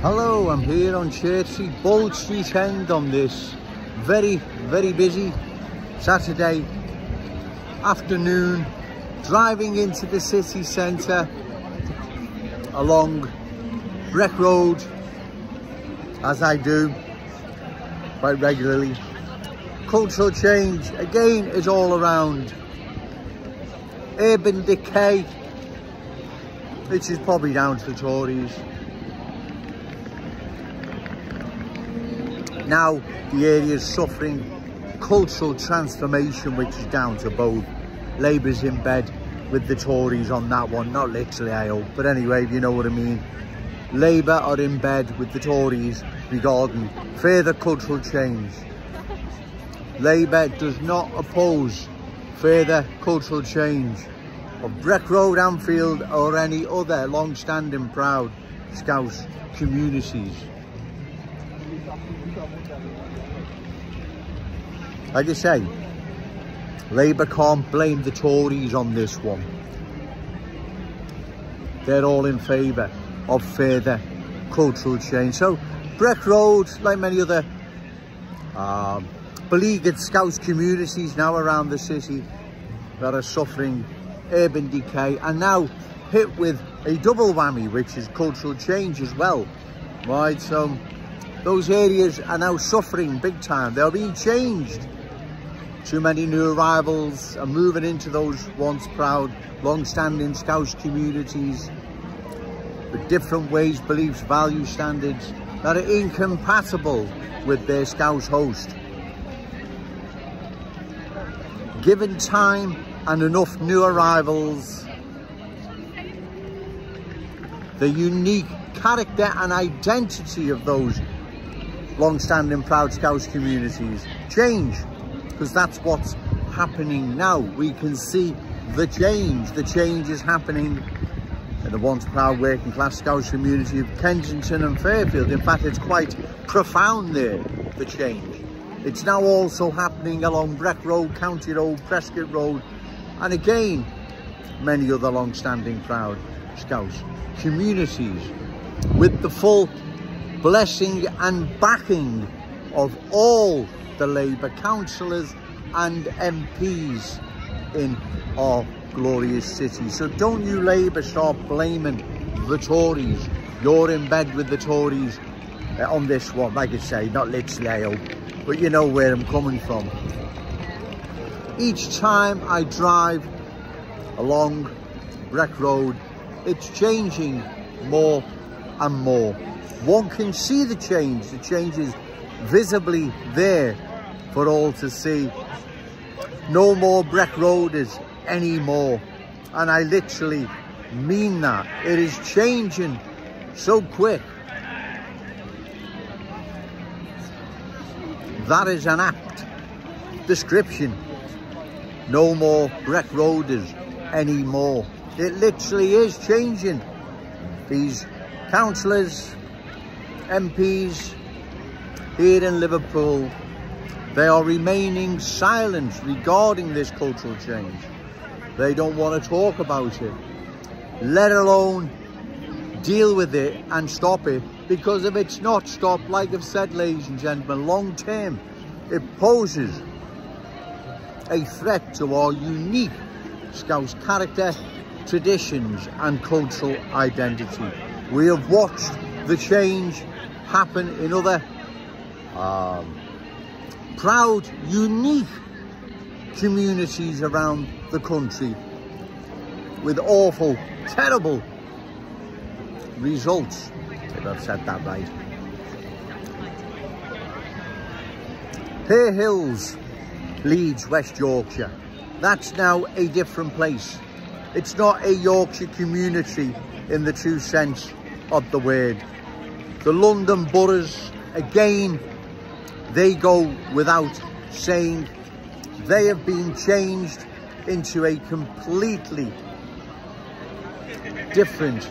Hello, I'm here on Church Street, Bold Street End on this very busy Saturday afternoon, driving into the city centre along Breck Road, as I do quite regularly. Cultural change again is all around. Urban decay, which is probably down to the Tories. Now the area is suffering cultural transformation, which is down to both. Labour's in bed with the Tories on that one, not literally I hope, but anyway, you know what I mean. Labour are in bed with the Tories regarding further cultural change. Labour does not oppose further cultural change of Breck Road, Anfield or any other long-standing proud Scouse communities. Like I say, Labour can't blame the Tories on this one. They're all in favour of further cultural change. So Breck Road, like many other beleaguered Scouse communities now around the city that are suffering urban decay, and now hit with a double whammy, which is cultural change as well, right? So those areas are now suffering big time. They're being changed. Too many new arrivals are moving into those once proud, long-standing Scouse communities with different ways, beliefs, value standards that are incompatible with their Scouse host. Given time and enough new arrivals, the unique character and identity of those long-standing proud Scouse communities change, because that's what's happening now. We can see the change is happening in the once proud working class Scouse community of Kensington and Fairfield. In fact, it's quite profound there, the change. It's now also happening along Breck Road, County Road, Prescott Road, and again many other long-standing proud Scouse communities, with the full blessing and backing of all the Labour councillors and MPs in our glorious city. So don't you Labour start blaming the Tories. You're in bed with the Tories on this one. Like I say, not literally I hope, but you know where I'm coming from. Each time I drive along Breck Road, it's changing more and more. One can see the change is visibly there for all to see. No more Breck Roaders anymore, and I literally mean that. It is changing so quick. That is an apt description. No more Breck Roaders anymore. It literally is changing. These councillors, MPs here in Liverpool, they are remaining silent regarding this cultural change. They don't want to talk about it, let alone deal with it and stop it, because if it's not stopped, like I've said, ladies and gentlemen, long term, it poses a threat to our unique Scouse character, traditions and cultural identity. We have watched the change happen in other proud, unique communities around the country with awful, terrible results, if I've said that right. Pear Hills, Leeds, West Yorkshire. That's now a different place. It's not a Yorkshire community in the true sense of the word. The London boroughs, again, they go without saying, they have been changed into a completely different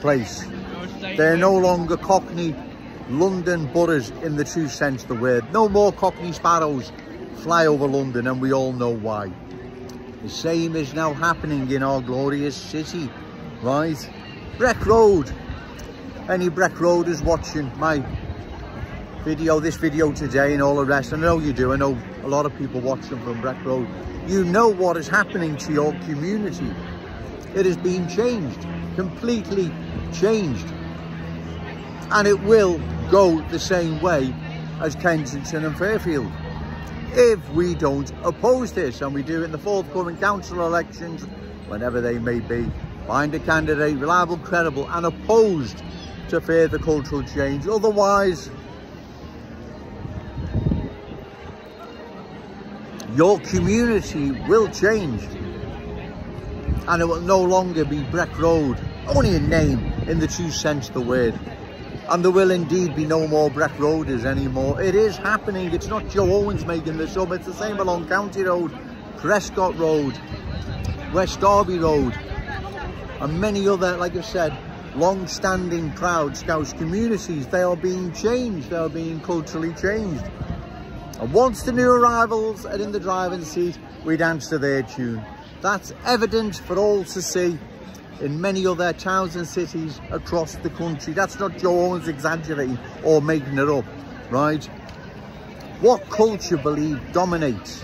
place. They're no longer Cockney London boroughs in the true sense of the word. No more Cockney sparrows fly over London, and we all know why. The same is now happening in our glorious city, right? Breck Road, any Breck Roaders watching my video, this video today and all the rest, I know you do, I know a lot of people watching from Breck Road, you know what is happening to your community. It has been changed, completely changed. And it will go the same way as Kensington and Fairfield if we don't oppose this, and we do it in the forthcoming council elections, whenever they may be. Find a candidate reliable, credible and opposed to further cultural change. Otherwise, your community will change and it will no longer be Breck Road, only a name in the true sense of the word. And there will indeed be no more Breck Roaders anymore. It is happening. It's not Joe Owens making this up. It's the same along County Road, Prescott Road, West Derby Road, and many other, like I said, long-standing proud Scouse communities. They are being changed. They are being culturally changed. And once the new arrivals are in the driving seat, we dance to their tune. That's evident for all to see in many other towns and cities across the country. That's not Joe Owens exaggerating or making it up, right? What culture believe dominates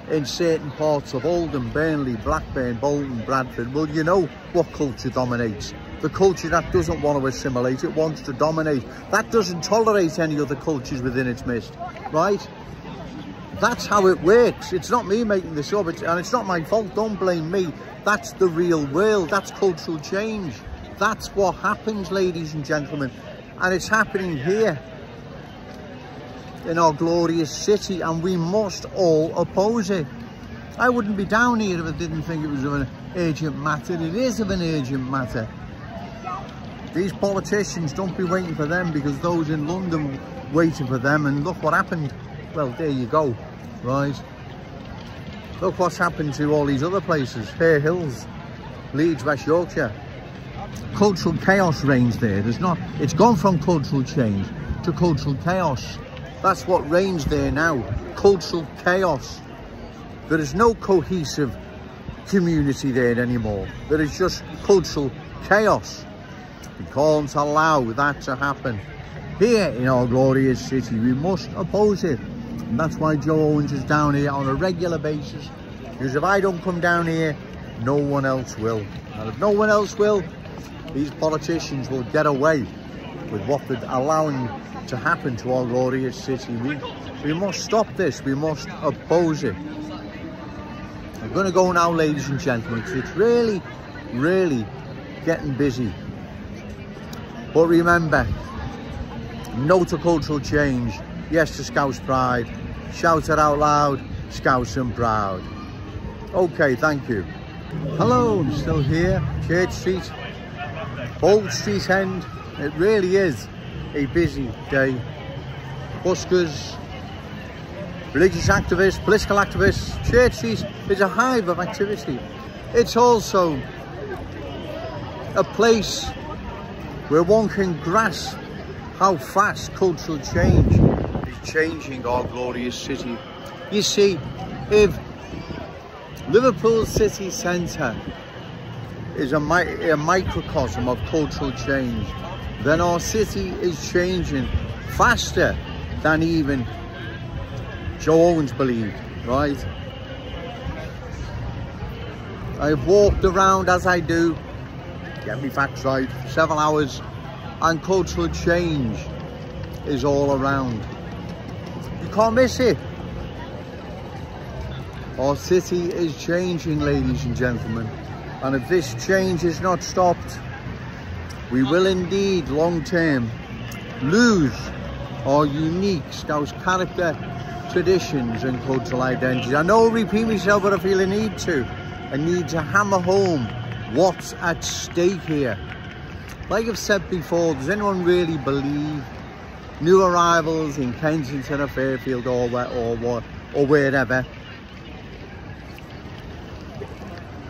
in certain parts of Oldham, Burnley, Blackburn, Bolton, Bradford? Well, you know what culture dominates. The culture that doesn't want to assimilate, it wants to dominate. That doesn't tolerate any other cultures within its midst, right? That's how it works. It's not me making this up, and it's not my fault. Don't blame me. That's the real world. That's cultural change. That's what happens, ladies and gentlemen. And it's happening here in our glorious city, and we must all oppose it. I wouldn't be down here if I didn't think it was of an urgent matter. It is of an urgent matter. These politicians, don't be waiting for them, because those in London waiting for them, and look what happened. Well, there you go, right? Look what's happened to all these other places. Hare Hills, Leeds, West Yorkshire. Cultural chaos reigns there. It's gone from cultural change to cultural chaos. That's what reigns there now, cultural chaos. There is no cohesive community there anymore. There is just cultural chaos. We can't allow that to happen. Here in our glorious city, we must oppose it. And that's why Joe Owens is down here on a regular basis. Because if I don't come down here, no one else will. And if no one else will, these politicians will get away with what they're allowing to happen to our glorious city. We must stop this. We must oppose it. I'm going to go now, ladies and gentlemen, because it's really, really getting busy. But remember, no to cultural change, yes to Scouse pride. Shout it out loud, Scouse and proud. Okay, thank you. Hello, I'm still here, Church Street, Old Street End. It really is a busy day. Buskers, religious activists, political activists. Church Street is a hive of activity. It's also a place where one can grasp how fast cultural change is changing our glorious city. You see, if Liverpool city centre is a microcosm of cultural change, then our city is changing faster than even Joe Owens believed, right? I've walked around, as I do, get me facts right, several hours, and cultural change is all around. You can't miss it. Our city is changing, ladies and gentlemen, and if this change is not stopped, we will indeed long term lose our unique Scouse character, traditions and cultural identity. I know I repeat myself, but I feel a need to. I need to hammer home what's at stake here. Like I've said before, does anyone really believe new arrivals in Kensington or Fairfield or wherever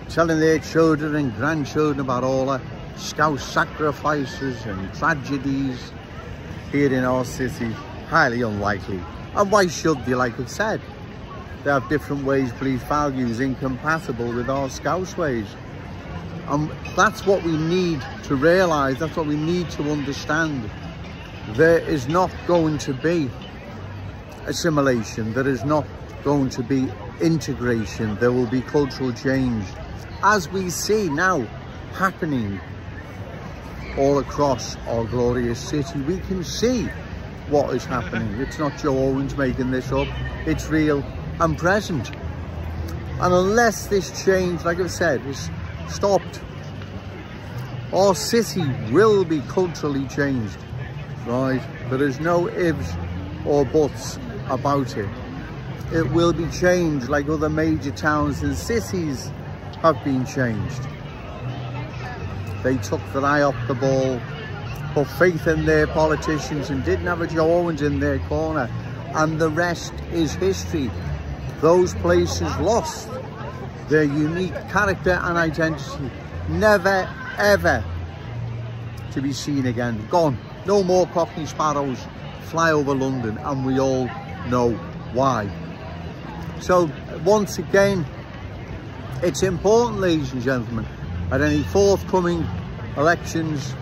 telling their children and grandchildren about all the Scouse sacrifices and tragedies here in our city? Highly unlikely. And why should they? Like I've said, they have different ways, beliefs, values incompatible with our Scouse ways. And that's what we need to realise, that's what we need to understand. There is not going to be assimilation, there is not going to be integration, there will be cultural change, as we see now happening all across our glorious city. We can see what is happening. It's not Joe Owens making this up, it's real and present. And unless this change, like I've said, is stopped, our city will be culturally changed, right? There is no ifs or buts about it. It will be changed like other major towns and cities have been changed. They took their eye off the ball, put faith in their politicians and didn't have a Joe Owens in their corner, and the rest is history. Those places lost their unique character and identity, never ever to be seen again. Gone. No more Cockney sparrows fly over London, and we all know why. So once again, it's important, ladies and gentlemen, at any forthcoming elections,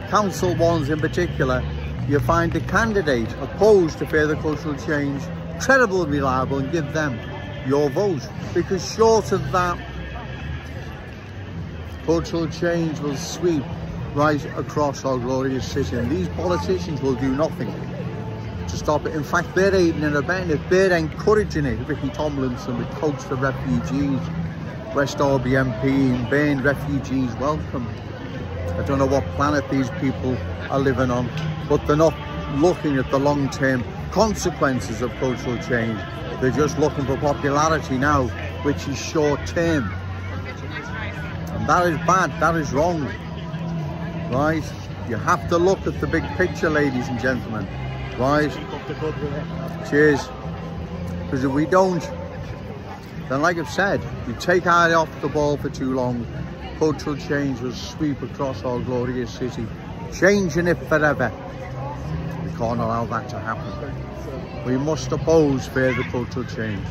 council ones in particular, you find a candidate opposed to further cultural change credible and reliable, and give them your vote, because short of that, cultural change will sweep right across our glorious city, and these politicians will do nothing to stop it. In fact, they're aiding and abetting it, they're encouraging it. Ricky Tomlinson, the coach for refugees, West Derby MP in Bain, refugees welcome. I don't know what planet these people are living on, but they're not looking at the long-term consequences of cultural change. They're just looking for popularity now, which is short-term. And that is bad, that is wrong, right? You have to look at the big picture, ladies and gentlemen, right? Cheers. Because if we don't, then like I've said, we take our eye off the ball for too long, cultural change will sweep across our glorious city, changing it forever. We can't allow that to happen. We must oppose further cultural change.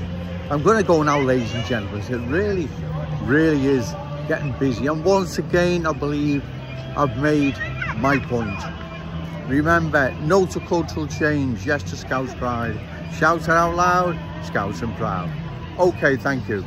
I'm going to go now, ladies and gentlemen. It really, really is getting busy. And once again, I believe I've made my point. Remember, no to cultural change, yes to Scouse pride. Shout it out loud, Scouse and proud. Okay, thank you.